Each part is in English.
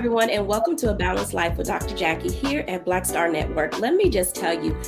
everyone, and welcome to A Balanced Life with Dr. Jacquie here at Black Star Network. Let me just tell you,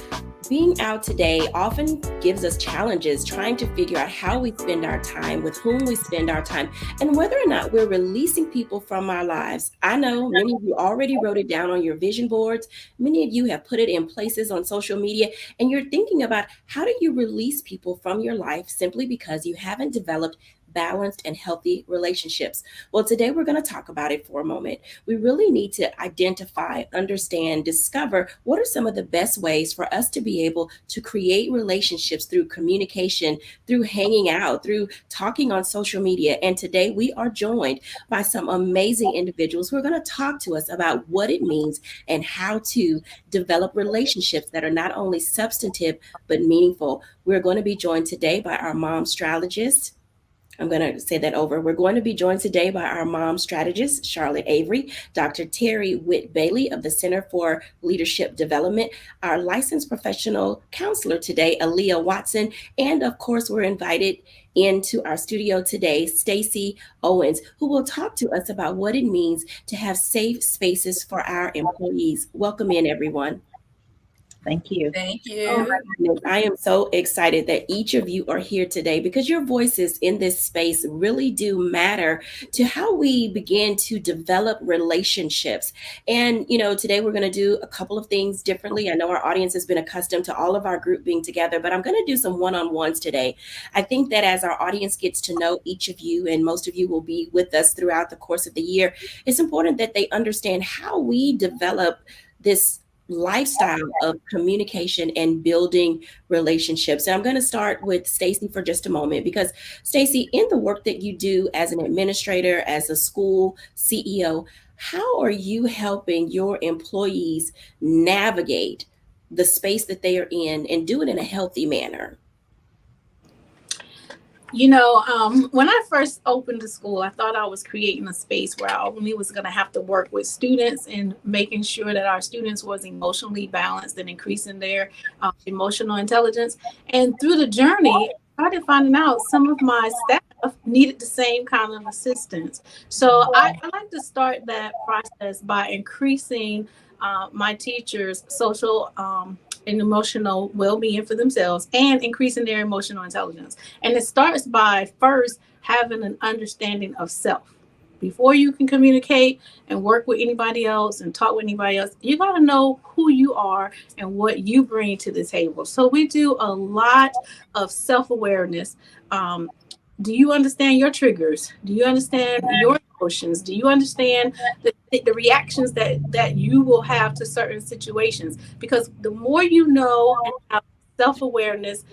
being out today often gives us challenges trying to figure out how we spend our time, with whom we spend our time, and whether or not we're releasing people from our lives. I know many of you already wrote it down on your vision boards. Many of you have put it in places on social media, and you're thinking about how do you release people from your life simply because you haven't developed balanced and healthy relationships. Well, today we're going to talk about it for a moment. We really need to identify, understand, discover what are some of the best ways for us to be able to create relationships through communication, through hanging out, through talking on social media. And today we are joined by some amazing individuals who are going to talk to us about what it means and how to develop relationships that are not only substantive but meaningful. We're going to be joined today by our mom strategist. I'm going to say that over. We're going to be joined today by our mom strategist, Charlotte Avery, Dr. Terry Witt Bailey of the Center for Leadership Development, our licensed professional counselor today, Aaliyah Watson, and of course, we're invited into our studio today, Stacey Owens, who will talk to us about what it means to have safe spaces for our employees. Welcome in, everyone. Thank you. Thank Oh you. my goodness. I am so excited that each of you are here today because your voices in this space really do matter to how we begin to develop relationships. And, today we're going to do a couple of things differently. I know our audience has been accustomed to all of our group being together, but I'm going to do some one-on-ones today. I think that as our audience gets to know each of you, and most of you will be with us throughout the course of the year, it's important that they understand how we develop this lifestyle of communication and building relationships. And I'm going to start with Stacey for just a moment because Stacey, in the work that you do as an administrator, as a school CEO, how are you helping your employees navigate the space that they are in and do it in a healthy manner? When I first opened the school, I thought I was creating a space where I only was going to have to work with students and making sure that our students was emotionally balanced and increasing their emotional intelligence. And through the journey, I started finding out some of my staff needed the same kind of assistance. So I like to start that process by increasing my teachers' social and emotional well-being for themselves and increasing their emotional intelligence. And it starts by first having an understanding of self. Before you can communicate and work with anybody else and talk with anybody else, you got to know who you are and what you bring to the table. So we do a lot of self-awareness. Do you understand your triggers? Do you understand your emotions? Do you understand the reactions that you will have to certain situations? Because the more you know and have self-awareness,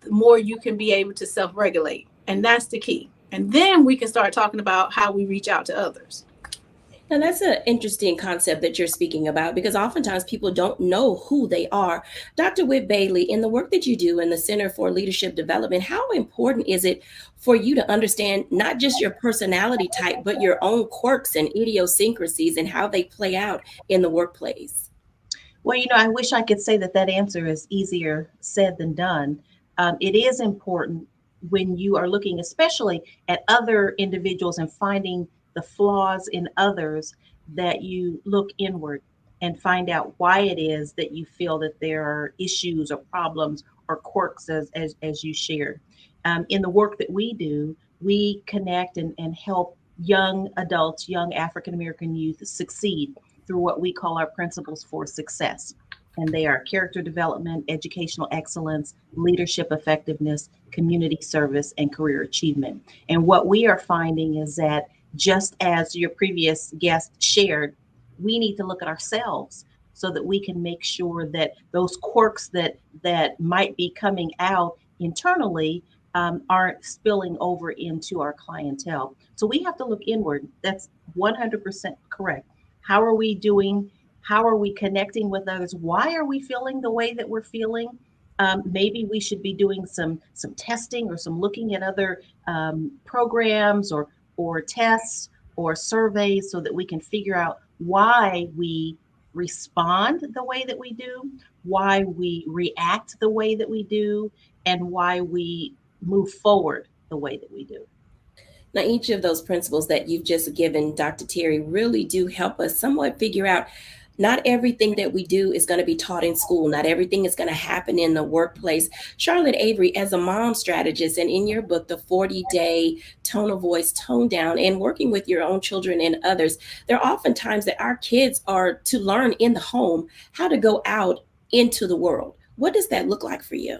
the more you can be able to self-regulate. And that's the key. And then we can start talking about how we reach out to others. Now, that's an interesting concept that you're speaking about because oftentimes people don't know who they are. Dr. Witt Bailey, in the work that you do in the Center for Leadership Development, how important is it for you to understand not just your personality type, but your own quirks and idiosyncrasies and how they play out in the workplace? Well, I wish I could say that answer is easier said than done. It is important when you are looking, especially at other individuals and finding the flaws in others, that you look inward and find out why it is that you feel that there are issues or problems or quirks as you shared. In the work that we do, we connect and help young adults, young African American youth succeed through what we call our principles for success. And they are character development, educational excellence, leadership effectiveness, community service, and career achievement. And what we are finding is that just as your previous guest shared, we need to look at ourselves so that we can make sure that those quirks that might be coming out internally aren't spilling over into our clientele. So we have to look inward. That's 100% correct. How are we doing? How are we connecting with others? Why are we feeling the way that we're feeling? Maybe we should be doing some testing or some looking at other programs or tests or surveys so that we can figure out why we respond the way that we do, why we react the way that we do, and why we move forward the way that we do. Now, each of those principles that you've just given, Dr. Terry, really do help us somewhat figure out not everything that we do is going to be taught in school. Not everything is going to happen in the workplace. Charlotte Avery, as a mom strategist, and in your book, The 40-Day Tone of Voice, Tone Down, and working with your own children and others, there are often times that our kids are to learn in the home how to go out into the world. What does that look like for you?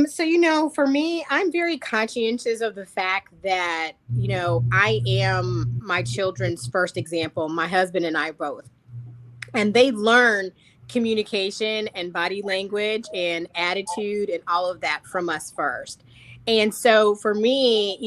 So, for me, I'm very conscientious of the fact that, I am my children's first example, my husband and I both. And they learn communication and body language and attitude and all of that from us first. And so for me,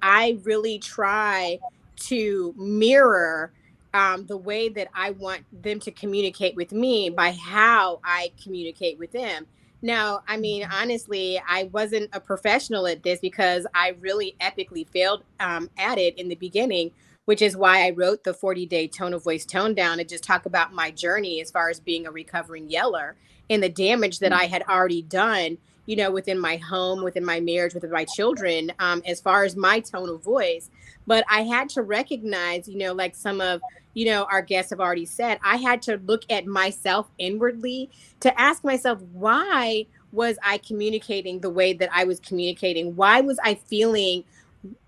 I really try to mirror the way that I want them to communicate with me by how I communicate with them. Now, I mean, honestly, I wasn't a professional at this because I really epically failed at it in the beginning, which is why I wrote the 40-Day Tone of Voice Tone Down and just talk about my journey as far as being a recovering yeller and the damage that I had already done, within my home, within my marriage, within my children, as far as my tone of voice. But I had to recognize, like some of, our guests have already said, I had to look at myself inwardly to ask myself, why was I communicating the way that I was communicating? Why was I feeling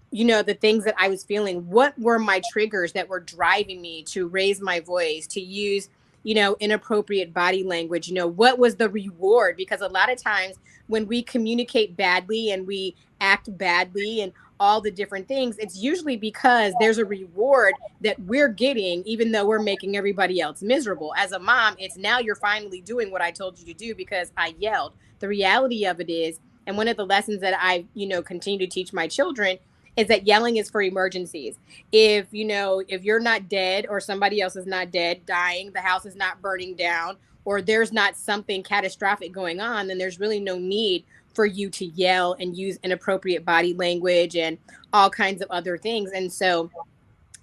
the things that I was feeling? What were my triggers that were driving me to raise my voice, to use, inappropriate body language? What was the reward? Because a lot of times when we communicate badly and we act badly and all the different things, it's usually because there's a reward that we're getting, even though we're making everybody else miserable. As a mom, it's now you're finally doing what I told you to do because I yelled. The reality of it is, and one of the lessons that I, continue to teach my children is that yelling is for emergencies. If you're not dead or somebody else is not dead, dying, the house is not burning down, or there's not something catastrophic going on, then there's really no need for you to yell and use inappropriate body language and all kinds of other things. And so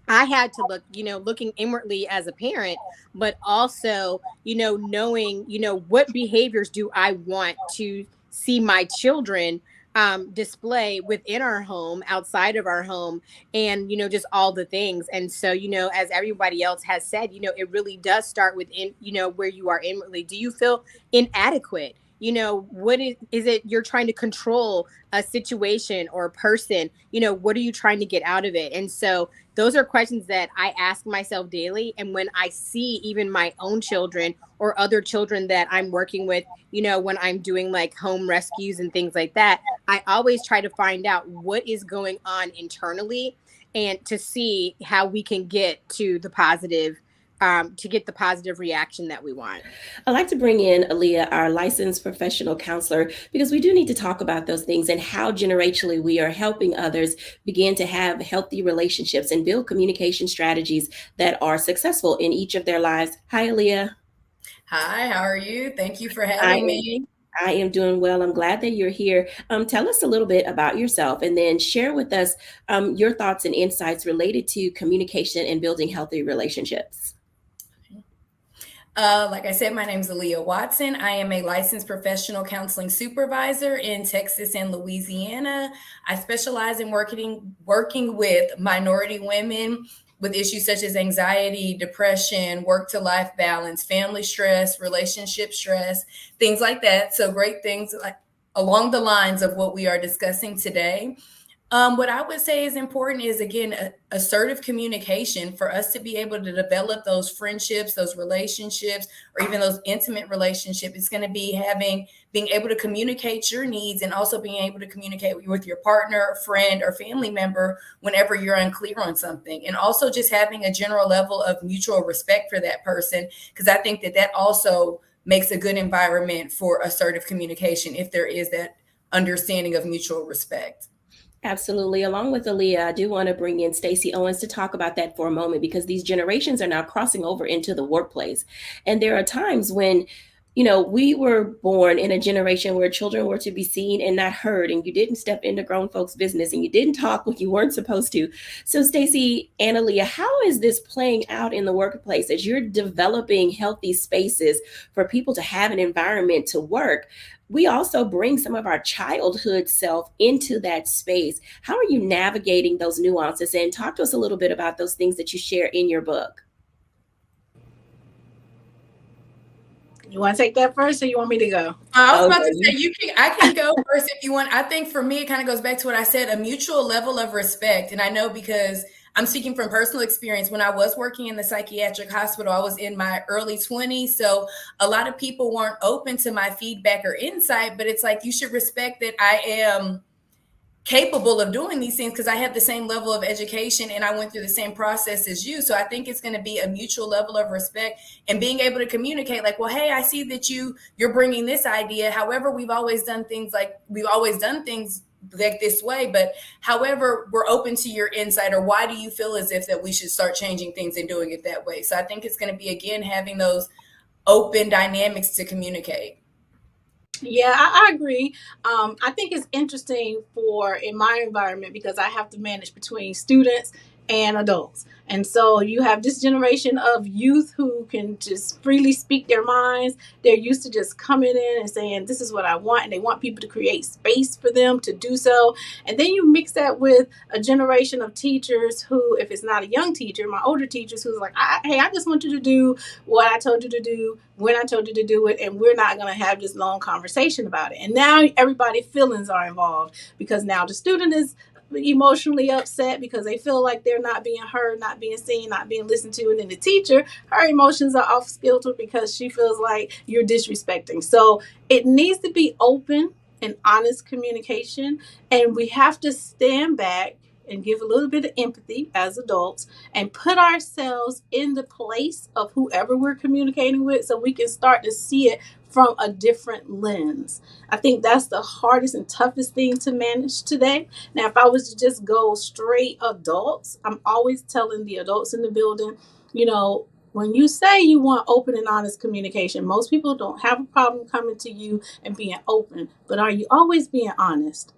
I had to look, looking inwardly as a parent, but also, knowing, what behaviors do I want to see my children display within our home, outside of our home, and, just all the things. And so, as everybody else has said, it really does start within, where you are inwardly. Do you feel inadequate? What is it you're trying to control a situation or a person? What are you trying to get out of it? And so those are questions that I ask myself daily. And when I see even my own children or other children that I'm working with, when I'm doing like home rescues and things like that, I always try to find out what is going on internally and to see how we can get to the positive reaction that we want. I'd like to bring in Aaliyah, our licensed professional counselor, because we do need to talk about those things and how generationally we are helping others begin to have healthy relationships and build communication strategies that are successful in each of their lives. Hi, Aaliyah. Hi, how are you? Thank you for I having am, me. I am doing well. I'm glad that you're here. Tell us a little bit about yourself and then share with us your thoughts and insights related to communication and building healthy relationships. Like I said, my name is Aaliyah Watson. I am a licensed professional counseling supervisor in Texas and Louisiana. I specialize in working with minority women with issues such as anxiety, depression, work-to-life balance, family stress, relationship stress, things like that. So great things like along the lines of what we are discussing today. What I would say is important is, again, assertive communication for us to be able to develop those friendships, those relationships, or even those intimate relationships. It's going to be being able to communicate your needs and also being able to communicate with your partner, friend, or family member whenever you're unclear on something. And also just having a general level of mutual respect for that person, because I think that also makes a good environment for assertive communication if there is that understanding of mutual respect. Absolutely. Along with Aaliyah, I do want to bring in Stacey Owens to talk about that for a moment because these generations are now crossing over into the workplace. And there are times when we were born in a generation where children were to be seen and not heard, and you didn't step into grown folks' business, and you didn't talk when you weren't supposed to. So, Stacey, Analia, how is this playing out in the workplace as you're developing healthy spaces for people to have an environment to work? We also bring some of our childhood self into that space. How are you navigating those nuances? And talk to us a little bit about those things that you share in your book. You want to take that first, or you want me to go? I was about to say I can go first if you want. I think for me, it kind of goes back to what I said: a mutual level of respect. And I know because I'm speaking from personal experience. When I was working in the psychiatric hospital, I was in my early 20s, so a lot of people weren't open to my feedback or insight. But it's like you should respect that I am capable of doing these things because I have the same level of education and I went through the same process as you. So I think it's going to be a mutual level of respect and being able to communicate like, well, hey, I see that you're bringing this idea. However, we've always done things like this way, but however, we're open to your insight, or why do you feel as if that we should start changing things and doing it that way? So I think it's going to be, again, having those open dynamics to communicate. Yeah, I agree. I think it's interesting in my environment because I have to manage between students and adults. And so you have this generation of youth who can just freely speak their minds. They're used to just coming in and saying, this is what I want. And they want people to create space for them to do so. And then you mix that with a generation of teachers who, if it's not a young teacher, my older teachers who's like, hey, I just want you to do what I told you to do when I told you to do it. And we're not going to have this long conversation about it. And now everybody's feelings are involved because now the student is emotionally upset because they feel like they're not being heard, not being seen, not being listened to. And then the teacher, her emotions are off kilter because she feels like you're disrespecting. So it needs to be open and honest communication. And we have to stand back and give a little bit of empathy as adults and put ourselves in the place of whoever we're communicating with so we can start to see it from a different lens. I think that's the hardest and toughest thing to manage today. Now, if I was to just go straight adults, I'm always telling the adults in the building, when you say you want open and honest communication, most people don't have a problem coming to you and being open, but are you always being honest?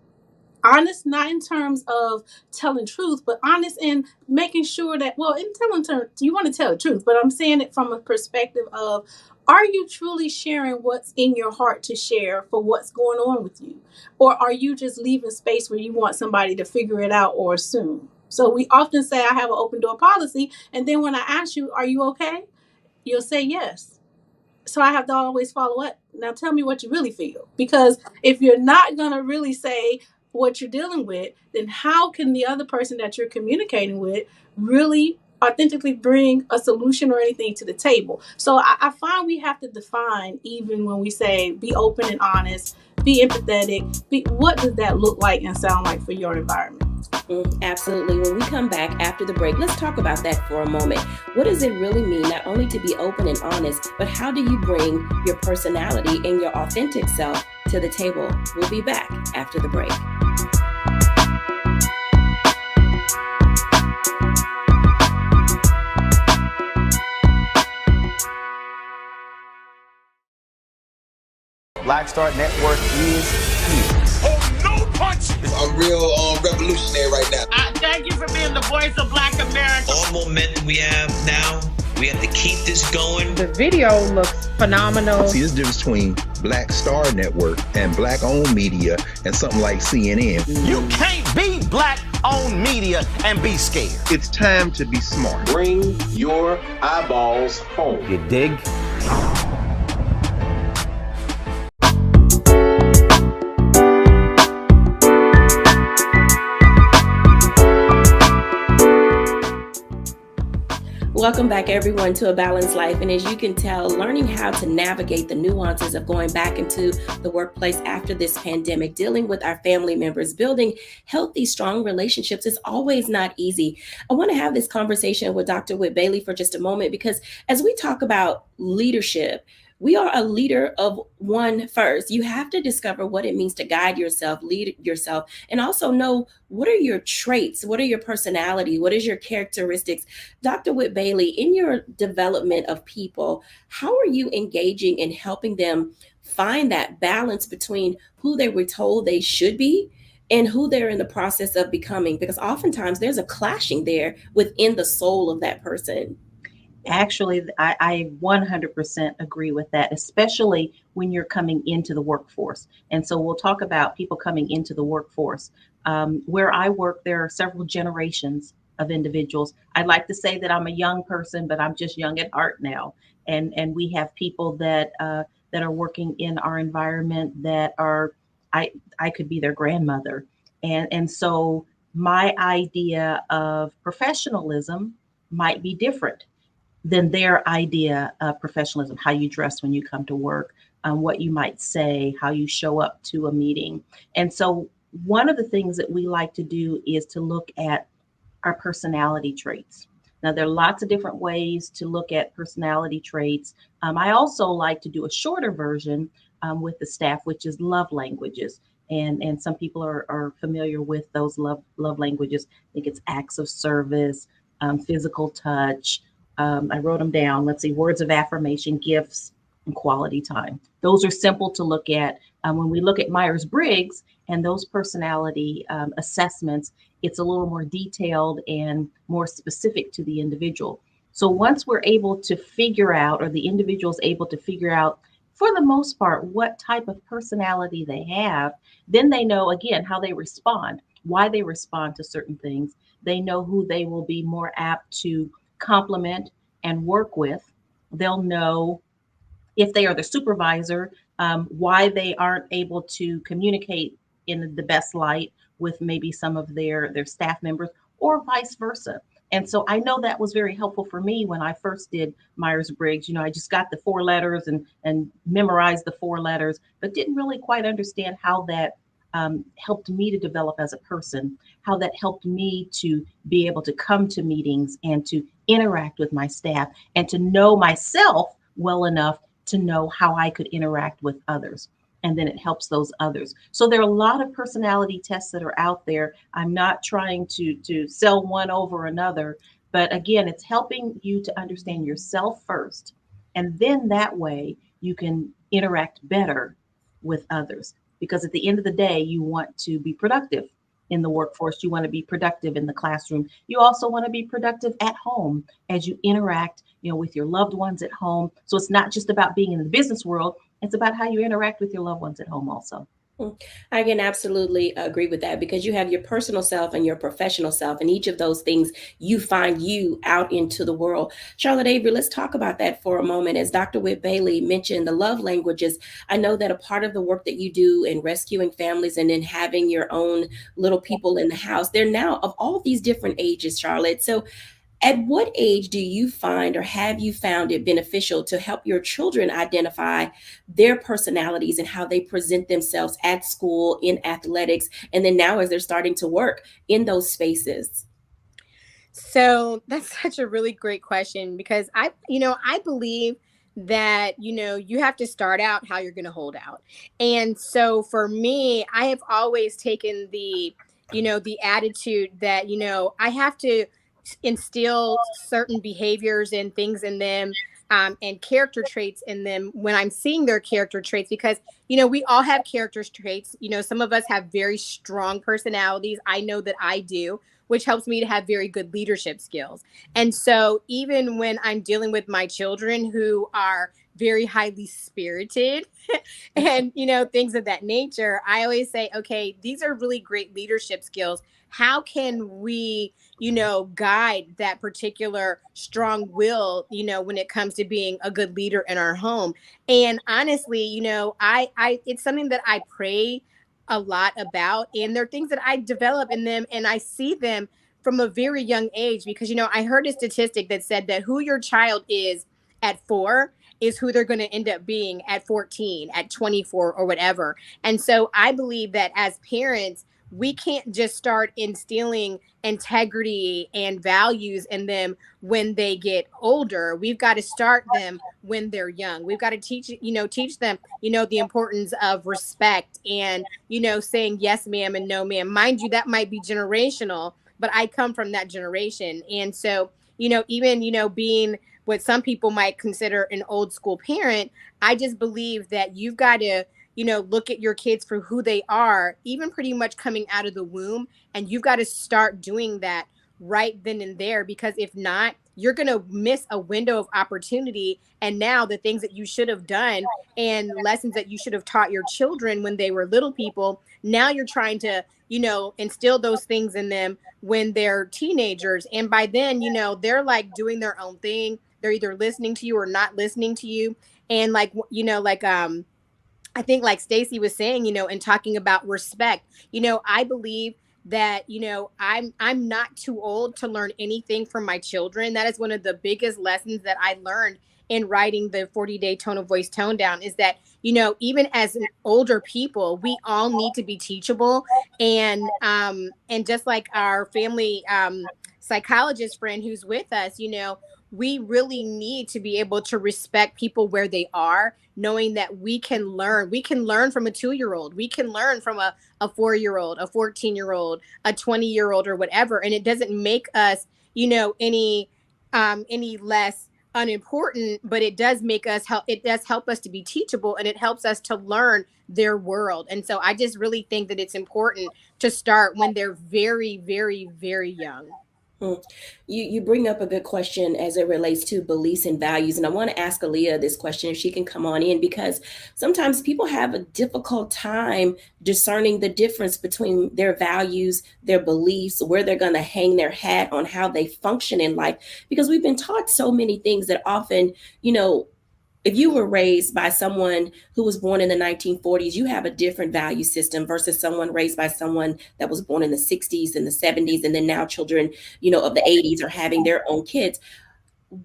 Honest, not in terms of telling truth, but honest in making sure that, in telling terms, you want to tell the truth, but I'm saying it from a perspective of, are you truly sharing what's in your heart to share for what's going on with you? Or are you just leaving space where you want somebody to figure it out or assume? So we often say, I have an open door policy. And then when I ask you, are you okay? You'll say yes. So I have to always follow up. Now tell me what you really feel. Because if you're not going to really say what you're dealing with, then how can the other person that you're communicating with really authentically bring a solution or anything to the table? So I find we have to define, even when we say be open and honest, be empathetic, what does that look like and sound like for your environment? Absolutely. When we come back after the break, let's talk about that for a moment. What does it really mean not only to be open and honest, but how do you bring your personality and your authentic self to the table? We'll be back after the break. Black Star Network is here. Oh, no punches! I'm real revolutionary right now. Thank you for being the voice of Black America. All momentum we have now, we have to keep this going. The video looks phenomenal. See, there's a difference between Black Star Network and Black-owned media and something like CNN. You can't be Black-owned media and be scared. It's time to be smart. Bring your eyeballs home. You dig? Welcome back, everyone, to A Balanced Life. And as you can tell, learning how to navigate the nuances of going back into the workplace after this pandemic, dealing with our family members, building healthy, strong relationships is always not easy. I want to have this conversation with Dr. Whit Bailey for just a moment, because as we talk about leadership, we are a leader of one first. You have to discover what it means to guide yourself, lead yourself, and also know what are your traits, what are your personality, what is your characteristics. Dr. Whit Bailey, in your development of people, how are you engaging in helping them find that balance between who they were told they should be and who they're in the process of becoming? Because oftentimes there's a clashing there within the soul of that person. Actually, I 100% agree with that, especially when you're coming into the workforce. And so we'll talk about people coming into the workforce. Where I work, there are several generations of individuals. I'd like to say that I'm a young person, but I'm just young at heart now. And we have people that are working in our environment that are, I could be their grandmother. And so my idea of professionalism might be different than their idea of professionalism, how you dress when you come to work, what you might say, how you show up to a meeting. And so, one of the things that we like to do is to look at our personality traits. Now, there are lots of different ways to look at personality traits. I also like to do a shorter version with the staff, which is love languages. And some people are familiar with those love languages. I think it's acts of service, physical touch. I wrote them down. Let's see, words of affirmation, gifts, and quality time. Those are simple to look at. When we look at Myers-Briggs and those personality assessments, it's a little more detailed and more specific to the individual. So once we're able to figure out, or the individual is able to figure out, for the most part, what type of personality they have, then they know, again, how they respond, why they respond to certain things. They know who they will be more apt to compliment and work with. They'll know if they are the supervisor, why they aren't able to communicate in the best light with maybe some of their staff members, or vice versa. And so I know that was very helpful for me when I first did Myers-Briggs. I just got the 4 letters and memorized the 4 letters, but didn't really quite understand how that helped me to develop as a person, how that helped me to be able to come to meetings and to interact with my staff and to know myself well enough to know how I could interact with others. And then it helps those others. So there are a lot of personality tests that are out there. I'm not trying to sell one over another, but again, it's helping you to understand yourself first. And then that way you can interact better with others. Because at the end of the day, you want to be productive in the workforce. You want to be productive in the classroom. You also want to be productive at home as you interact, with your loved ones at home. So it's not just about being in the business world. It's about how you interact with your loved ones at home also. I can absolutely agree with that, because you have your personal self and your professional self, and each of those things you find you out into the world. Charlotte Avery, let's talk about that for a moment. As Dr. Whit Bailey mentioned, the love languages, I know that a part of the work that you do in rescuing families and in having your own little people in the house, they're now of all these different ages, Charlotte. So at what age do you find, or have you found it beneficial to help your children identify their personalities and how they present themselves at school, in athletics, and then now as they're starting to work in those spaces? So that's such a really great question, because I believe that, you have to start out how you're going to hold out. And so for me, I have always taken the attitude that, I have to instill certain behaviors and things in them, and character traits in them when I'm seeing their character traits, because, we all have character traits. Some of us have very strong personalities. I know that I do, which helps me to have very good leadership skills. And so even when I'm dealing with my children who are very highly spirited and, things of that nature, I always say, okay, these are really great leadership skills. How can we, guide that particular strong will, when it comes to being a good leader in our home? And honestly, I it's something that I pray a lot about, and there are things that I develop in them, and I see them from a very young age, because I heard a statistic that said that who your child is at 4 is who they're going to end up being at 14, at 24, or whatever. And so I believe that as parents, we can't just start instilling integrity and values in them when they get older. We've got to start them when they're young. We've got to teach them, the importance of respect and, saying yes, ma'am, and no, ma'am. Mind you, that might be generational, but I come from that generation. And so, even, being what some people might consider an old school parent, I just believe that you've got to, look at your kids for who they are, even pretty much coming out of the womb. And you've got to start doing that right then and there, because if not, you're going to miss a window of opportunity. And now the things that you should have done and lessons that you should have taught your children when they were little people, now you're trying to, instill those things in them when they're teenagers. And by then, they're like doing their own thing. They're either listening to you or not listening to you. And I think like Stacey was saying, and talking about respect, I believe that, I'm not too old to learn anything from my children. That is one of the biggest lessons that I learned in writing the 40-day tone of voice tone down, is that, even as an older people, we all need to be teachable. And just like our family psychologist friend who's with us, we really need to be able to respect people where they are, knowing that we can learn. We can learn from a 2-year-old. We can learn from a 4-year-old, a 14-year-old, a 20-year-old, or whatever. And it doesn't make us, any less unimportant, but it does make us it does help us to be teachable, and it helps us to learn their world. And so I just really think that it's important to start when they're very, very, very young. You bring up a good question as it relates to beliefs and values. And I want to ask Aaliyah this question, if she can come on in, because sometimes people have a difficult time discerning the difference between their values, their beliefs, where they're going to hang their hat on how they function in life. Because we've been taught so many things that often, if you were raised by someone who was born in the 1940s, you have a different value system versus someone raised by someone that was born in the 60s and the 70s. And then now children, of the 80s are having their own kids.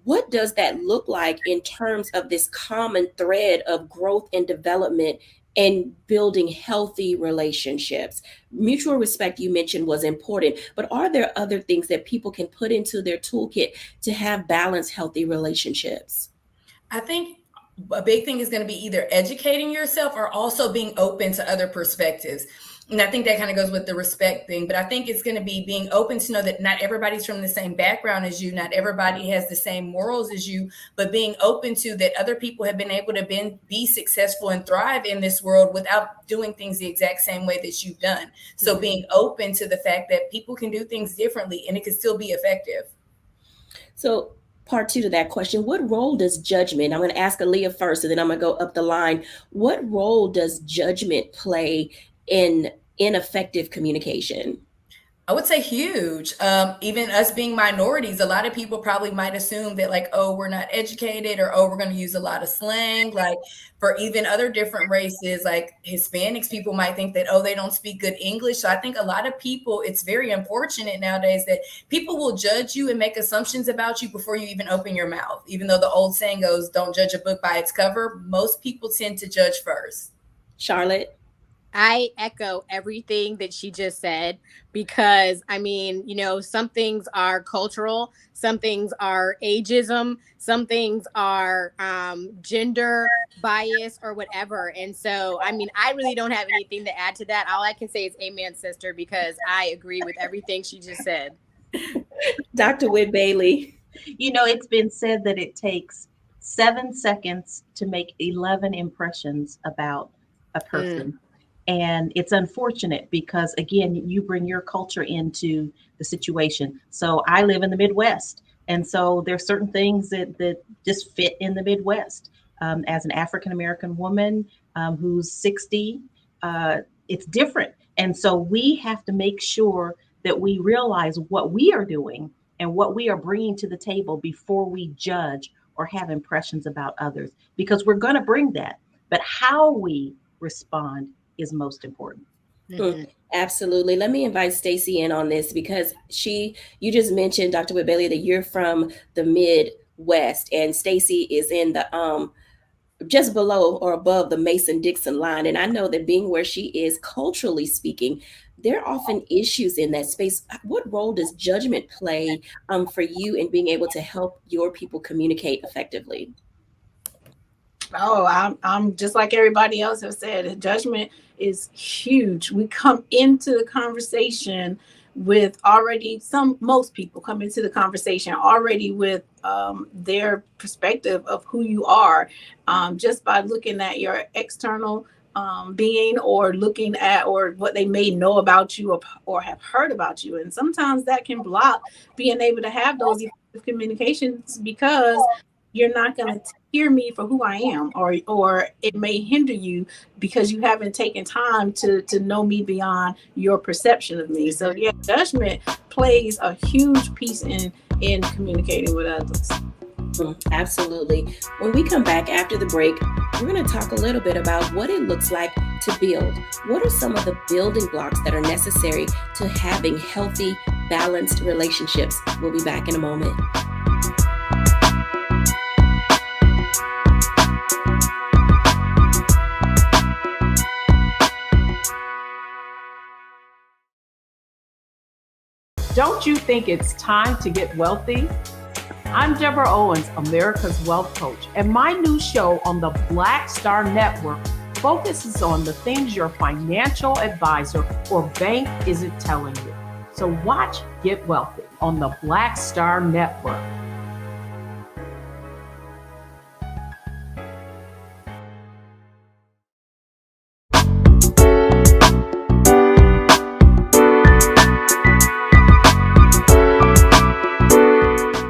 What does that look like in terms of this common thread of growth and development and building healthy relationships? Mutual respect, you mentioned, was important, but are there other things that people can put into their toolkit to have balanced, healthy relationships? I think a big thing is going to be either educating yourself or also being open to other perspectives. And I think that kind of goes with the respect thing, but I think it's going to be being open to know that not everybody's from the same background as you. Not everybody has the same morals as you, but being open to that other people have been able to be successful and thrive in this world without doing things the exact same way that you've done. So being open to the fact that people can do things differently and it can still be effective. So part two to that question, what role does judgment, I'm going to ask Aaliyah first, and then I'm going to go up the line. What role does judgment play in ineffective communication? I would say huge. Even us being minorities, a lot of people probably might assume that like, oh, we're not educated, or, oh, we're going to use a lot of slang. Like for even other different races, like Hispanics, people might think that, oh, they don't speak good English. So I think a lot of people, it's very unfortunate nowadays that people will judge you and make assumptions about you before you even open your mouth. Even though the old saying goes, don't judge a book by its cover, most people tend to judge first. Charlotte? I echo everything that she just said, because I mean, some things are cultural, some things are ageism, some things are gender bias or whatever. And so, I mean, I really don't have anything to add to that. All I can say is amen, sister, because I agree with everything she just said. Dr. Whit Bailey? It's been said that it takes 7 seconds to make 11 impressions about a person. And it's unfortunate because, again, you bring your culture into the situation. So I live in the Midwest. And so there's certain things that just fit in the Midwest. As an African-American woman who's 60, it's different. And so we have to make sure that we realize what we are doing and what we are bringing to the table before we judge or have impressions about others, because we're going to bring that. But how we respond is most important. Absolutely. Let me invite Stacey in on this, because you just mentioned, Dr. Whit Bailey, that you're from the Midwest, and Stacey is in the just below or above the Mason-Dixon line. And I know that being where she is, culturally speaking, there are often issues in that space. What role does judgment play for you in being able to help your people communicate effectively? Oh, I'm just like everybody else have said. Judgment is huge. We come into the conversation with already most people come into the conversation already with their perspective of who you are, just by looking at your external being, or looking at, or what they may know about you, or have heard about you. And sometimes that can block being able to have those effective communications, because you're not going to hear me for who I am, or it may hinder you because you haven't taken time to know me beyond your perception of me. So yeah, judgment plays a huge piece in communicating with others. Absolutely. When we come back after the break, we're going to talk a little bit about what it looks like to build. What are some of the building blocks that are necessary to having healthy, balanced relationships? We'll be back in a moment. Don't you think it's time to get wealthy? I'm Deborah Owens, America's Wealth Coach, and my new show on the Black Star Network focuses on the things your financial advisor or bank isn't telling you. So watch Get Wealthy on the Black Star Network.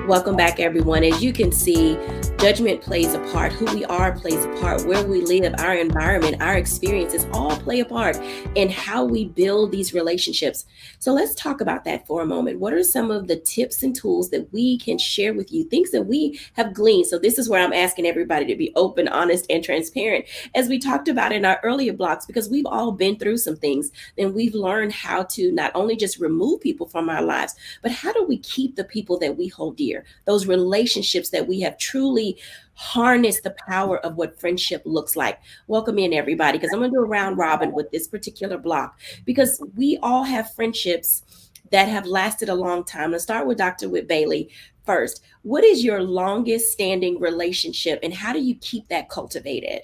Welcome back, everyone. As you can see, judgment plays a part. Who we are plays a part. Where we live, our environment, our experiences all play a part in how we build these relationships. So let's talk about that for a moment. What are some of the tips and tools that we can share with you? Things that we have gleaned. So this is where I'm asking everybody to be open, honest, and transparent, as we talked about in our earlier blocks, because we've all been through some things, and we've learned how to not only just remove people from our lives, but how do we keep the people that we hold dear? Those relationships that we have truly harnessed the power of what friendship looks like. Welcome in, everybody, because I'm going to do a round robin with this particular block, because we all have friendships that have lasted a long time. Let's start with Dr. Whit Bailey first. What is your longest standing relationship, and how do you keep that cultivated?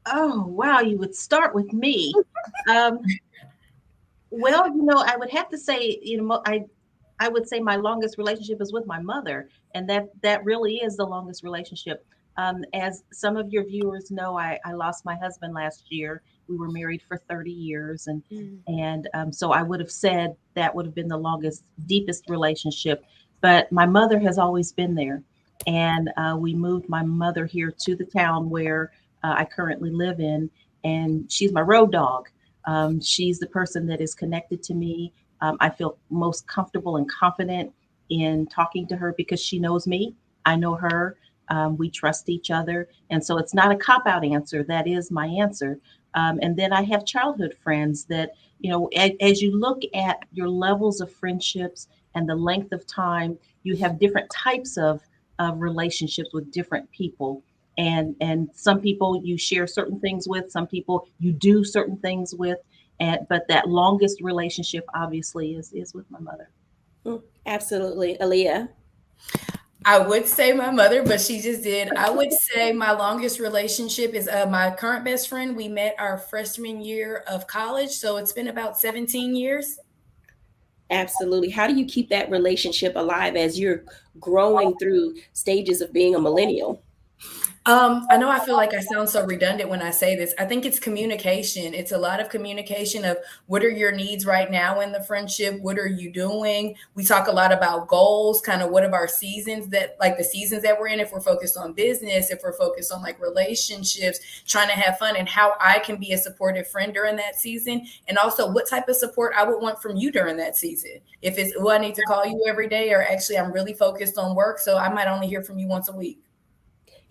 Oh, wow. You would start with me. Um, well, I would have to say, I would say my longest relationship is with my mother, and that really is the longest relationship. As some of your viewers know, I lost my husband last year. We were married for 30 years, and so I would have said that would have been the longest, deepest relationship. But my mother has always been there, and we moved my mother here to the town where I currently live in, and she's my road dog. She's the person that is connected to me. I feel most comfortable and confident in talking to her because she knows me. I know her. We trust each other. And so it's not a cop out answer. That is my answer. And then I have childhood friends that, as you look at your levels of friendships and the length of time, you have different types of relationships with different people. And some people you share certain things with, some people you do certain things with. But that longest relationship obviously is with my mother. Absolutely. Aaliyah? I would say my mother, but she just did. I would say my longest relationship is my current best friend. We met our freshman year of college, so it's been about 17 years. Absolutely. How do you keep that relationship alive as you're growing through stages of being a millennial? I know I feel like I sound so redundant when I say this. I think it's communication. It's a lot of communication of what are your needs right now in the friendship? What are you doing? We talk a lot about goals, kind of what of our seasons that, like the seasons that we're in, if we're focused on business, if we're focused on like relationships, trying to have fun, and how I can be a supportive friend during that season. And also what type of support I would want from you during that season. If it's, I need to call you every day, or actually I'm really focused on work, so I might only hear from you once a week.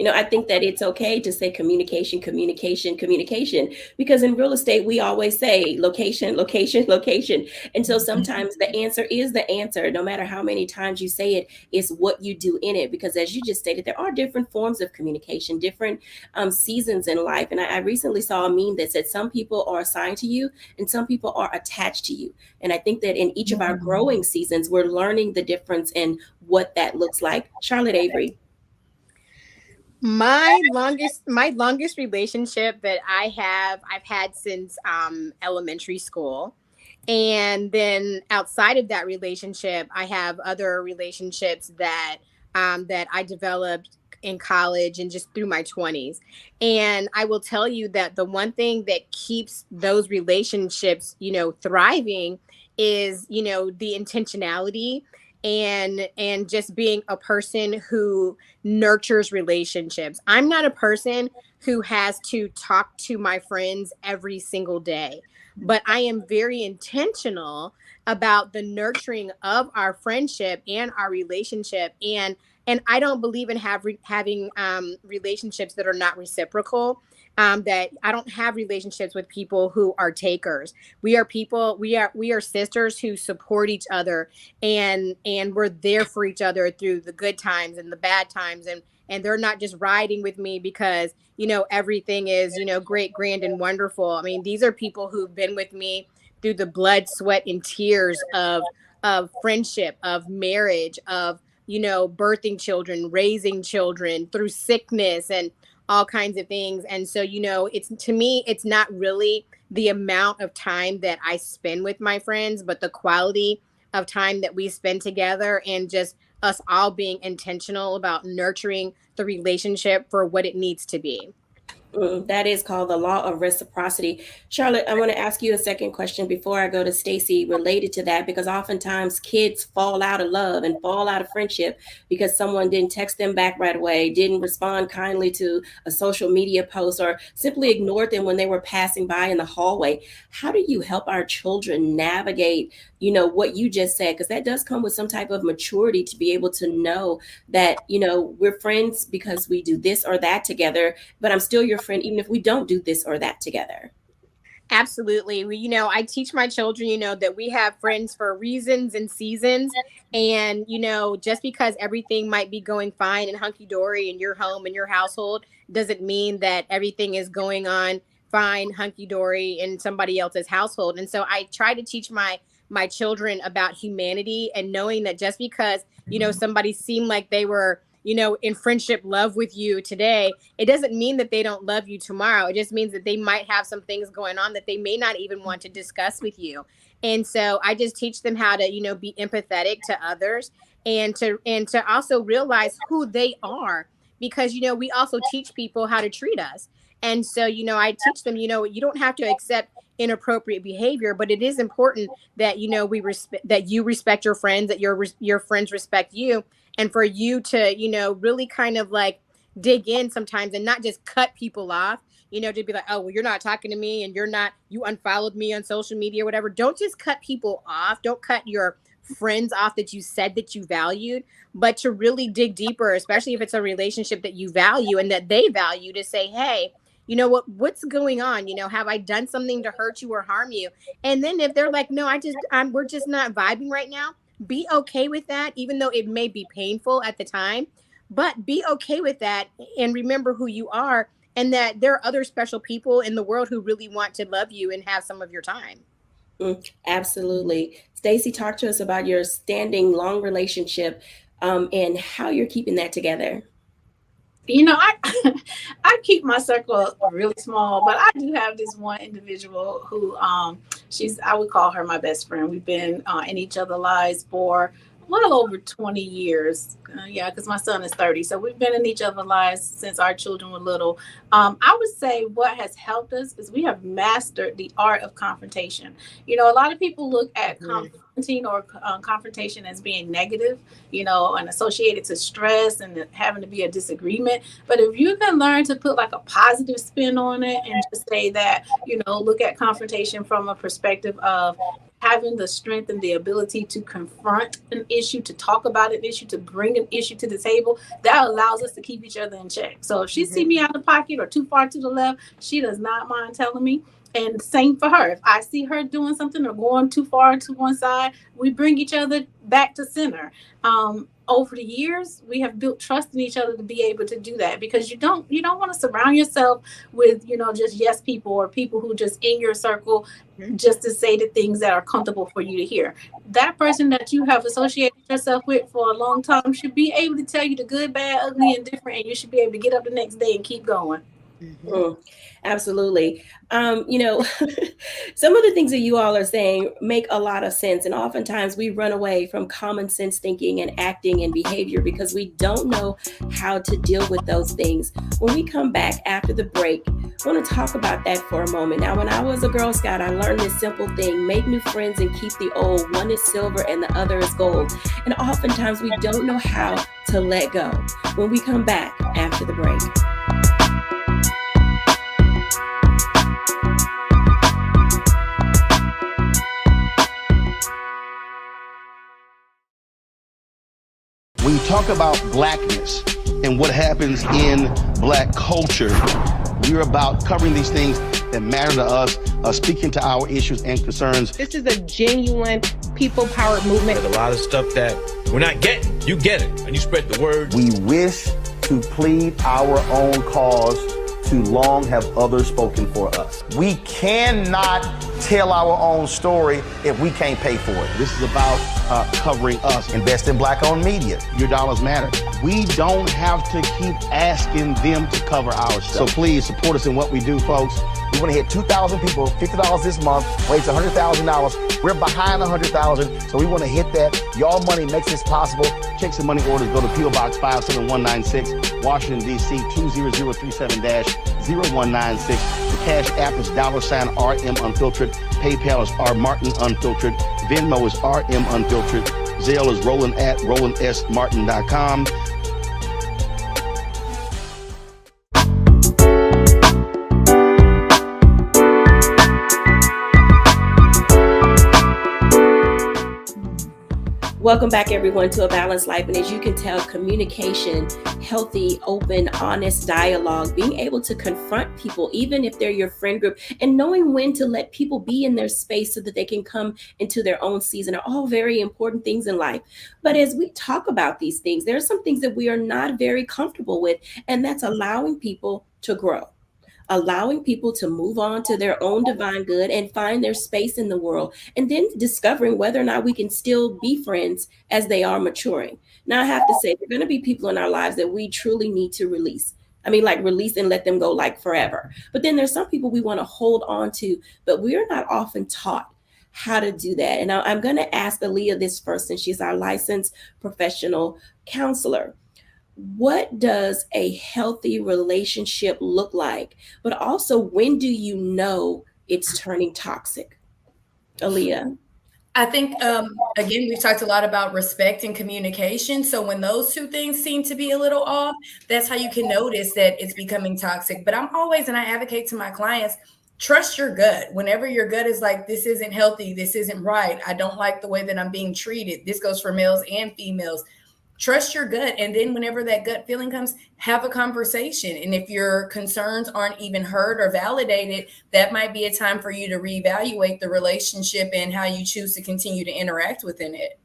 I think that it's okay to say communication, communication, communication, because in real estate, we always say location, location, location. And so sometimes the answer is the answer, no matter how many times you say it, it's what you do in it. Because as you just stated, there are different forms of communication, different seasons in life. And I recently saw a meme that said some people are assigned to you and some people are attached to you. And I think that in each of our growing seasons, we're learning the difference in what that looks like. Charlotte Avery. My longest relationship that I've had since elementary school. And then outside of that relationship, I have other relationships that I developed in college and just through my 20s. And I will tell you that the one thing that keeps those relationships, thriving is, the intentionality and just being a person who nurtures relationships. I'm not a person who has to talk to my friends every single day, but I am very intentional about the nurturing of our friendship and our relationship. And I don't believe in having relationships that are not reciprocal. That I don't have relationships with people who are takers. We are people. We are sisters who support each other, and we're there for each other through the good times and the bad times. And they're not just riding with me because everything is great, grand, and wonderful. I mean, these are people who've been with me through the blood, sweat, and tears of friendship, of marriage, of birthing children, raising children, through sickness and all kinds of things. And so, it's, to me, it's not really the amount of time that I spend with my friends, but the quality of time that we spend together, and just us all being intentional about nurturing the relationship for what it needs to be. That is called the law of reciprocity. Charlotte, I want to ask you a second question before I go to Stacy related to that, because oftentimes kids fall out of love and fall out of friendship because someone didn't text them back right away, didn't respond kindly to a social media post, or simply ignored them when they were passing by in the hallway. How do you help our children navigate, what you just said? Because that does come with some type of maturity to be able to know that, we're friends because we do this or that together, but I'm still your friend even if we don't do this or that together. Absolutely. I teach my children, that we have friends for reasons and seasons. And, just because everything might be going fine and hunky dory in your home and your household doesn't mean that everything is going on fine, hunky dory in somebody else's household. And so I try to teach my children about humanity, and knowing that just because, somebody seemed like they were, in friendship love with you today, it doesn't mean that they don't love you tomorrow. It just means that they might have some things going on that they may not even want to discuss with you. And so I just teach them how to, be empathetic to others, and to also realize who they are, because, we also teach people how to treat us. And so, I teach them, you don't have to accept inappropriate behavior, but it is important that, that you respect your friends, that your friends respect you, and for you to, really kind of like dig in sometimes and not just cut people off, to be like, oh, well, you're not talking to me and you unfollowed me on social media or whatever. Don't just cut people off. Don't cut your friends off that you said that you valued, but to really dig deeper, especially if it's a relationship that you value and that they value, to say, hey, what's going on? Have I done something to hurt you or harm you? And then if they're like, no, we're just not vibing right now, be okay with that, even though it may be painful at the time, but be okay with that. And remember who you are, and that there are other special people in the world who really want to love you and have some of your time. Absolutely. Stacy, talk to us about your standing long relationship, and how you're keeping that together. I keep my circle really small, but I do have this one individual who I would call her my best friend. We've been in each other's lives for well over 20 years. Because my son is 30. So we've been in each other's lives since our children were little. I would say what has helped us is we have mastered the art of confrontation. A lot of people look at confronting or confrontation as being negative, and associated to stress and having to be a disagreement. But if you can learn to put like a positive spin on it and just say that, look at confrontation from a perspective of, having the strength and the ability to confront an issue, to talk about an issue, to bring an issue to the table, that allows us to keep each other in check. So if she see me out of pocket or too far to the left, she does not mind telling me. And same for her. If I see her doing something or going too far to one side, we bring each other back to center. Over the years, we have built trust in each other to be able to do that, because you don't want to surround yourself with, just yes people, or people who just in your circle just to say the things that are comfortable for you to hear. That person that you have associated yourself with for a long time should be able to tell you the good, bad, ugly, and different, and you should be able to get up the next day and keep going. Absolutely. Some of the things that you all are saying make a lot of sense. And oftentimes we run away from common sense thinking and acting and behavior because we don't know how to deal with those things. When we come back after the break, I want to talk about that for a moment. Now, when I was a Girl Scout, I learned this simple thing: make new friends and keep the old. One is silver and the other is gold. And oftentimes we don't know how to let go. When we come back after the break. When you talk about blackness and what happens in Black culture, we're about covering these things that matter to us, speaking to our issues and concerns. This is a genuine people-powered movement. There's a lot of stuff that we're not getting. You get it, and you spread the word. We wish to plead our own cause. Too long have others spoken for us. We cannot tell our own story if we can't pay for it. This is about covering us. Invest in Black-owned media. Your dollars matter. We don't have to keep asking them to cover our stuff. So please support us in what we do, folks. We want to hit 2,000 people, $50 this month, raise $100,000. We're behind 100,000, so we want to hit that. Y'all money makes this possible. Checks and money orders go to P.O. Box 57196, Washington, D.C. 20037-0196. The Cash App is $RM Unfiltered. PayPal is R Martin Unfiltered. Venmo is RM Unfiltered. Zelle is Roland@RolandSMartin.com. Welcome back, everyone, to A Balanced Life. And as you can tell, communication, healthy, open, honest dialogue, being able to confront people, even if they're your friend group, and knowing when to let people be in their space so that they can come into their own season are all very important things in life. But as we talk about these things, there are some things that we are not very comfortable with, and that's allowing people to grow. Allowing people to move on to their own divine good and find their space in the world, and then discovering whether or not we can still be friends as they are maturing. Now, I have to say, there are going to be people in our lives that we truly need to release. I mean, like release and let them go like forever. But then there's some people we want to hold on to, but we are not often taught how to do that. And I'm going to ask Aaliyah this first, since she's our licensed professional counselor. What does a healthy relationship look like? But also, when do you know it's turning toxic? Aaliyah? I think, again, we've talked a lot about respect and communication. So when those two things seem to be a little off, that's how you can notice that it's becoming toxic. But I'm always, and I advocate to my clients, trust your gut. Whenever your gut is like, this isn't healthy, this isn't right, I don't like the way that I'm being treated. This goes for males and females. Trust your gut. And then whenever that gut feeling comes, have a conversation. And if your concerns aren't even heard or validated, that might be a time for you to reevaluate the relationship and how you choose to continue to interact within it.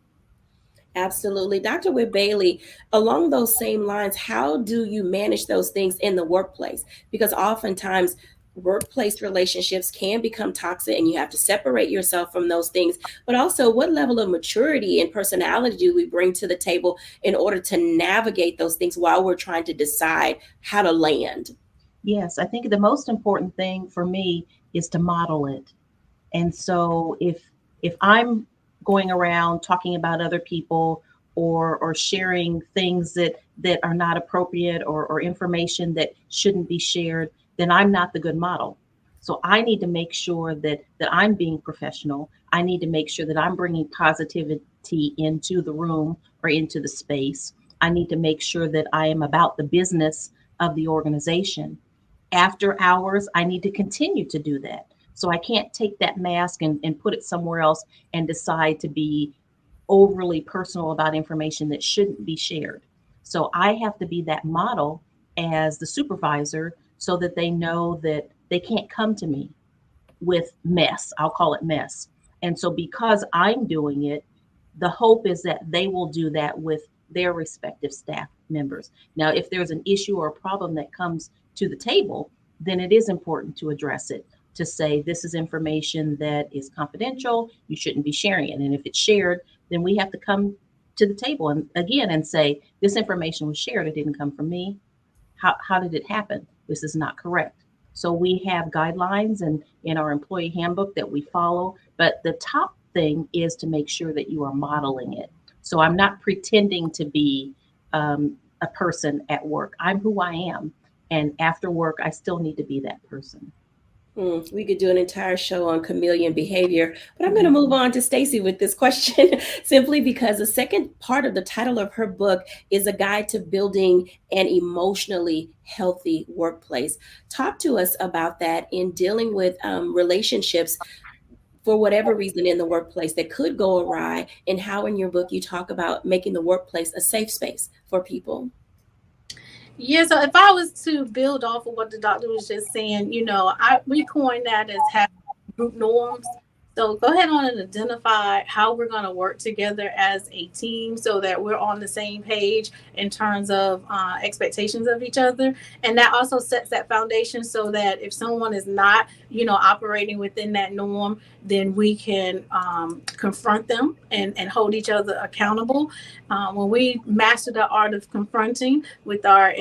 Absolutely. Dr. Whit Bailey, along those same lines, how do you manage those things in the workplace? Because oftentimes workplace relationships can become toxic and you have to separate yourself from those things. But also, what level of maturity and personality do we bring to the table in order to navigate those things while we're trying to decide how to land? Yes, I think the most important thing for me is to model it. And so if I'm going around talking about other people or sharing things that are not appropriate or information that shouldn't be shared, then I'm not the good model. So I need to make sure that I'm being professional. I need to make sure that I'm bringing positivity into the room or into the space. I need to make sure that I am about the business of the organization. After hours, I need to continue to do that. So I can't take that mask and put it somewhere else and decide to be overly personal about information that shouldn't be shared. So I have to be that model as the supervisor so that they know that they can't come to me with mess. I'll call it mess. And so because I'm doing it, the hope is that they will do that with their respective staff members. Now, if there's an issue or a problem that comes to the table, then it is important to address it, to say this is information that is confidential, you shouldn't be sharing it. And if it's shared, then we have to come to the table and again and say this information was shared, it didn't come from me. How did it happen? This is not correct. So we have guidelines and in our employee handbook that we follow, but the top thing is to make sure that you are modeling it. So I'm not pretending to be a person at work. I'm who I am. And after work, I still need to be that person. We could do an entire show on chameleon behavior, but I'm going to move on to Stacy with this question simply because the second part of the title of her book is a guide to building an emotionally healthy workplace. Talk to us about that in dealing with relationships for whatever reason in the workplace that could go awry, and how in your book you talk about making the workplace a safe space for people. Yeah, so if I was to build off of what the doctor was just saying, we coined that as having group norms. So go ahead on and identify how we're going to work together as a team so that we're on the same page in terms of expectations of each other. And that also sets that foundation so that if someone is not, operating within that norm, then we can confront them and hold each other accountable. When we master the art of confronting with our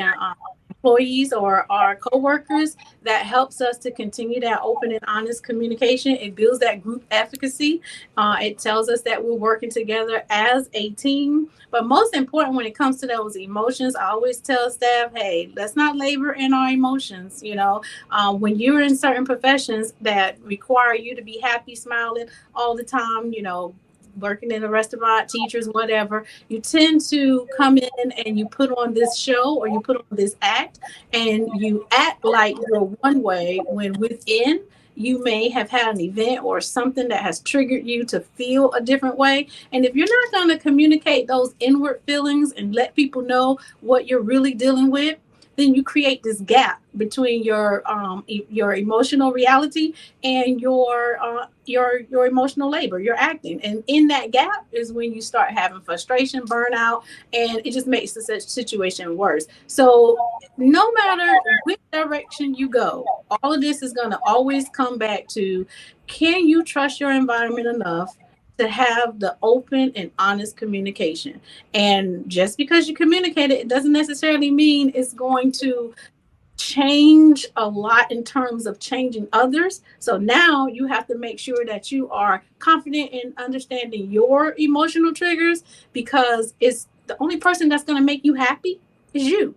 employees or our coworkers, that helps us to continue that open and honest communication. It builds that group efficacy. It tells us that we're working together as a team. But most important, when it comes to those emotions, I always tell staff, hey, let's not labor in our emotions. When you're in certain professions that require you to be happy, smiling all the time, working in a restaurant, teachers, whatever, you tend to come in and you put on this show or you put on this act and you act like you're one way when within you may have had an event or something that has triggered you to feel a different way. And if you're not going to communicate those inward feelings and let people know what you're really dealing with, then you create this gap between your emotional reality and your emotional labor, your acting. And in that gap is when you start having frustration, burnout, and it just makes the situation worse. So no matter which direction you go, all of this is going to always come back to, can you trust your environment enough to have the open and honest communication? And just because you communicate it doesn't necessarily mean it's going to change a lot in terms of changing others. So now you have to make sure that you are confident in understanding your emotional triggers, because it's the only person that's going to make you happy is you.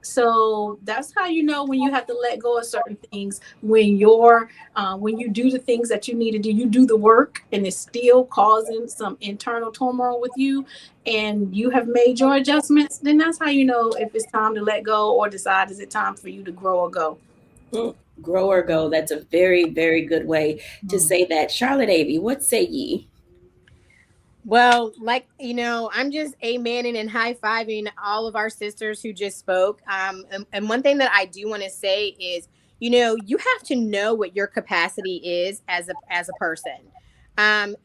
So that's how you know when you have to let go of certain things. When you do the things that you need to do, you do the work and it's still causing some internal turmoil with you, and you have made your adjustments, then that's how you know if it's time to let go or decide, is it time for you to grow or go. Grow or go. That's a very, very good way to say that. Charlotte Avey, what say ye? Well, I'm just amening and high-fiving all of our sisters who just spoke. And one thing that I do want to say is, you have to know what your capacity is as a person. And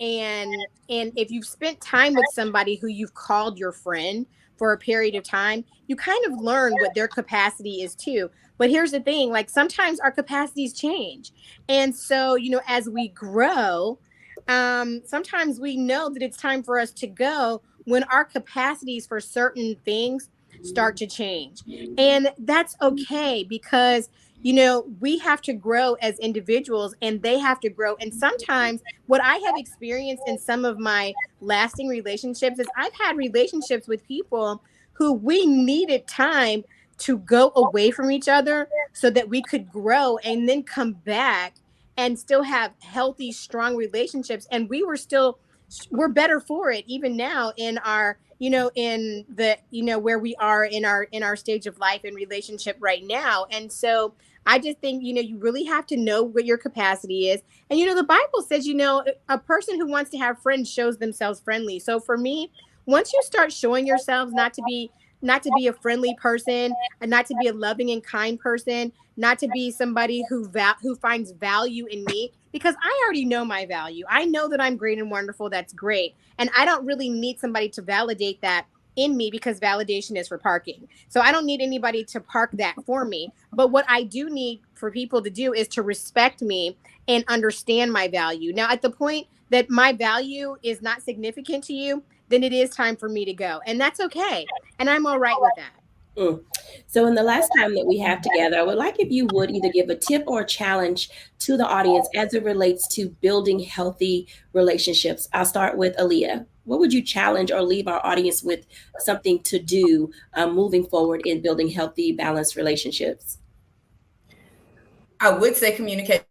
if you've spent time with somebody who you've called your friend for a period of time, you kind of learn what their capacity is too. But here's the thing, sometimes our capacities change. And so, as we grow, sometimes we know that it's time for us to go when our capacities for certain things start to change. And that's okay, because we have to grow as individuals and they have to grow. And sometimes what I have experienced in some of my lasting relationships is I've had relationships with people who we needed time to go away from each other so that we could grow and then come back and still have healthy, strong relationships. And we were still we're better for it even now in our, in the, where we are in our stage of life and relationship right now. And so I just think, you really have to know what your capacity is. And, the Bible says, a person who wants to have friends shows themselves friendly. So for me, once you start showing yourselves not to be a friendly person, and not to be a loving and kind person, not to be somebody who finds value in me, because I already know my value. I know that I'm great and wonderful. That's great. And I don't really need somebody to validate that in me, because validation is for parking. So I don't need anybody to park that for me. But what I do need for people to do is to respect me and understand my value. Now, at the point that my value is not significant to you, then it is time for me to go. And that's okay. And I'm all right with that. So in the last time that we have together, I would like if you would either give a tip or a challenge to the audience as it relates to building healthy relationships. I'll start with Aaliyah. What would you challenge or leave our audience with something to do moving forward in building healthy, balanced relationships? I would say communication,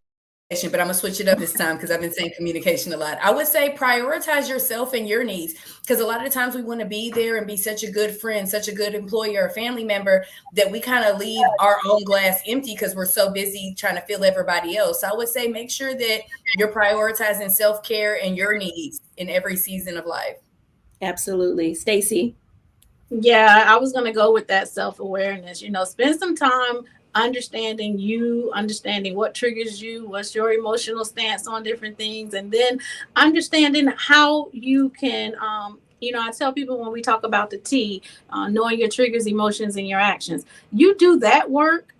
but I'm gonna switch it up this time because I've been saying communication a lot. I would say prioritize yourself and your needs, because a lot of the times we want to be there and be such a good friend, such a good employee or a family member that we kind of leave our own glass empty because we're so busy trying to fill everybody else. So I would say make sure that you're prioritizing self-care and your needs in every season of life. Absolutely. Stacey? Yeah, I was going to go with that self-awareness. Spend some time understanding what triggers you, what's your emotional stance on different things, and then understanding how you can I tell people when we talk about the T, knowing your triggers, emotions, and your actions, you do that work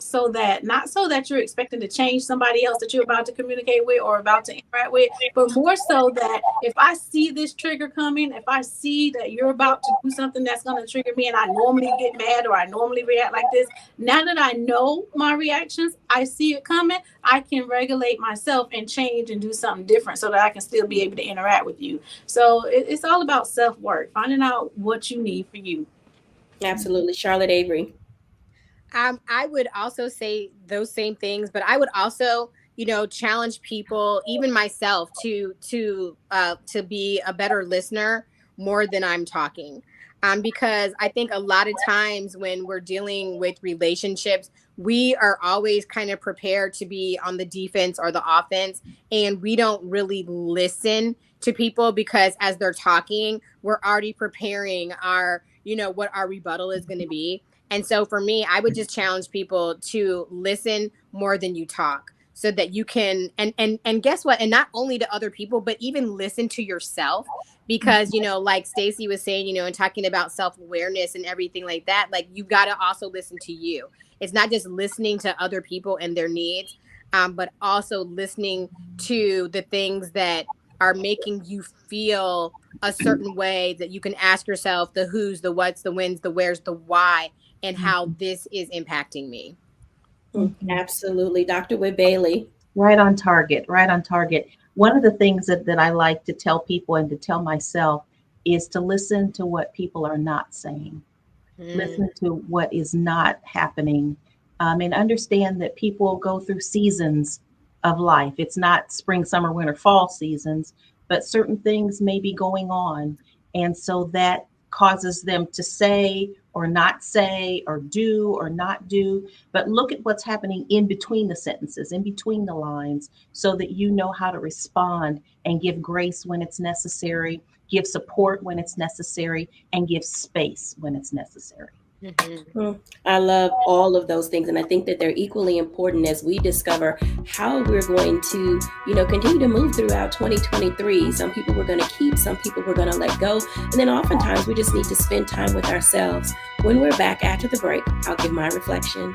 not so that you're expecting to change somebody else that you're about to communicate with or about to interact with, but more so that if I see this trigger coming, if I see that you're about to do something that's going to trigger me and I normally get mad or I normally react like this, now that I know my reactions, I see it coming, I can regulate myself and change and do something different so that I can still be able to interact with you. So it's all about self-work, finding out what you need for you. Absolutely. Charlotte Avery? I would also say those same things, but I would also, challenge people, even myself, to be a better listener more than I'm talking. Because I think a lot of times when we're dealing with relationships, we are always kind of prepared to be on the defense or the offense, and we don't really listen to people because as they're talking, we're already preparing our, what our rebuttal is going to be. And so for me, I would just challenge people to listen more than you talk, so that you can, and guess what? And not only to other people, but even listen to yourself, because, like Stacey was saying, and talking about self-awareness and everything like that, like you got to also listen to you. It's not just listening to other people and their needs, but also listening to the things that are making you feel a certain way, that you can ask yourself the who's, the what's, the when's, the where's, the why, and how this is impacting me. Absolutely. Dr. Whit Bailey? Right on target, right on target. One of the things that I like to tell people and to tell myself is to listen to what people are not saying. Listen to what is not happening, and understand that people go through seasons of life. It's not spring, summer, winter, fall seasons, but certain things may be going on. And so that causes them to say or not say, or do or not do. But look at what's happening in between the sentences, in between the lines, so that you know how to respond and give grace when it's necessary, give support when it's necessary, and give space when it's necessary. I love all of those things, and I think that they're equally important as we discover how we're going to, continue to move throughout 2023. Some people we're going to keep, some people we're going to let go, and then oftentimes we just need to spend time with ourselves. When we're back after the break, I'll give my reflection.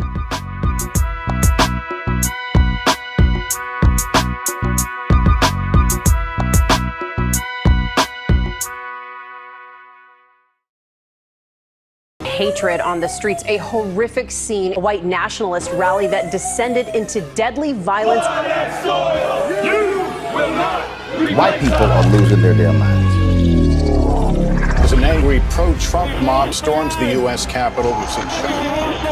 Hatred on the streets, a horrific scene, a white nationalist rally that descended into deadly violence. White people are losing their damn minds. As an angry pro-Trump mob storms the U.S. Capitol, we've seen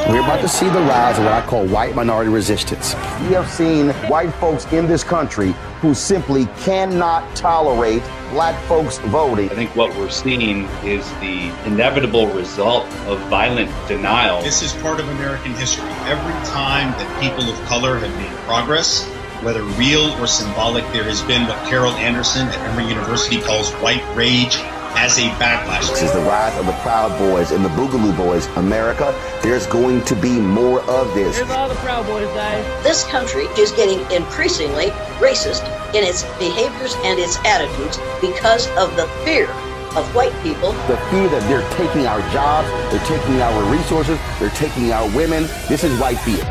We're about to see the rise of what I call white minority resistance. We have seen white folks in this country who simply cannot tolerate black folks voting. I think what we're seeing is the inevitable result of violent denial. This is part of American history. Every time that people of color have made progress, whether real or symbolic, there has been what Carol Anderson at Emory University calls white rage as a backlash. This is the rise of the Proud Boys and the Boogaloo Boys. America, there's going to be more of this. Here's all the Proud Boys, guys. This country is getting increasingly racist in its behaviors and its attitudes because of the fear of white people. The fear that they're taking our jobs, they're taking our resources, they're taking our women. This is white fear.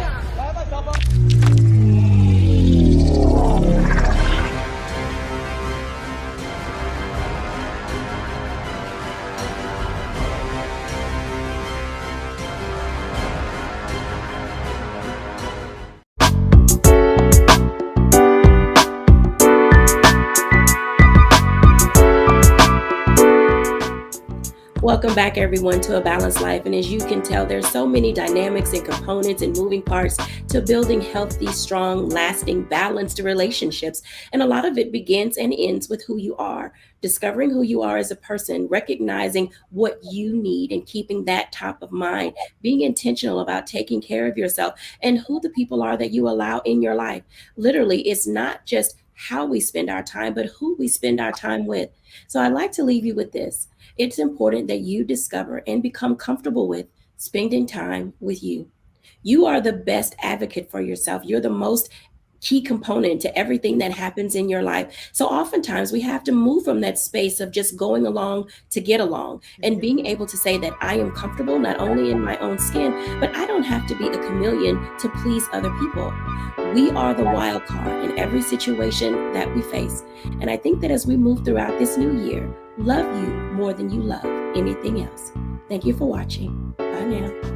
Welcome back, everyone, to A Balanced Life. And as you can tell, there's so many dynamics and components and moving parts to building healthy, strong, lasting, balanced relationships. And a lot of it begins and ends with who you are, discovering who you are as a person, recognizing what you need and keeping that top of mind, being intentional about taking care of yourself and who the people are that you allow in your life. Literally, it's not just how we spend our time, but who we spend our time with. So I'd like to leave you with this. It's important that you discover and become comfortable with spending time with you. You are the best advocate for yourself. You're the most key component to everything that happens in your life. So oftentimes we have to move from that space of just going along to get along and being able to say that I am comfortable not only in my own skin, but I don't have to be a chameleon to please other people. We are the wild card in every situation that we face. And I think that as we move throughout this new year, love you more than you love anything else. Thank you for watching. Bye now.